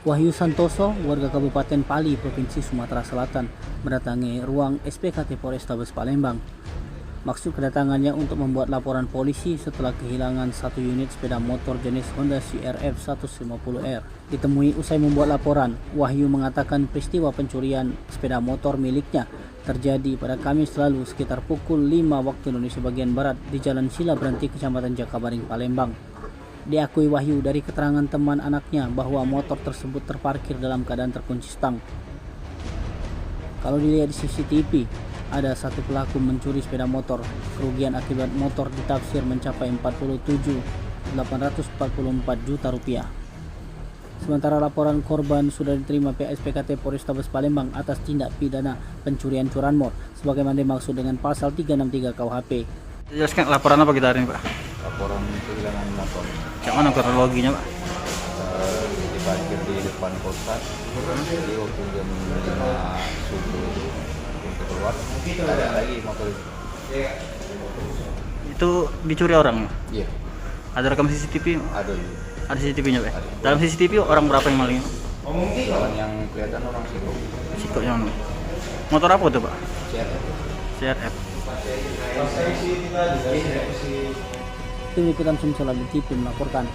Wahyu Santoso, warga Kabupaten Pali, Provinsi Sumatera Selatan, mendatangi ruang SPKT Polrestabes Palembang. Maksud kedatangannya untuk membuat laporan polisi setelah kehilangan satu unit sepeda motor jenis Honda CRF 150R. Ditemui usai membuat laporan, Wahyu mengatakan peristiwa pencurian sepeda motor miliknya terjadi pada Kamis lalu sekitar pukul 5 waktu Indonesia bagian Barat di Jalan Sila Berhenti, Kecamatan Jakabaring, Palembang. Diakui Wahyu dari keterangan teman anaknya bahwa motor tersebut terparkir dalam keadaan terkunci stang. Kalau dilihat di CCTV, ada satu pelaku mencuri sepeda motor. Kerugian akibat motor ditafsir mencapai 47.844 juta rupiah. Sementara laporan korban sudah diterima pihak SPKT Polrestabes Palembang atas tindak pidana pencurian curanmor sebagaimana dimaksud dengan pasal 363 KUHP. Jelaskan laporan apa kita hari ini, Pak? Laporan kehilangan motor. Kayak mana kronologinya, Pak? Diparkir di depan kosan. Jadi waktu jam 5 subuh untuk keluar, ada lagi motor itu. Itu dicuri orang? Iya, Ada rekam CCTV? ada. Ada CCTV-nya, Pak? Ada. Dalam CCTV orang berapa yang maling? Orang yang kelihatan orang sibuk. Sikok yang mana? Motor apa tuh, Pak? CRF. CRF. Tim Liputan Sumsel TV melaporkan.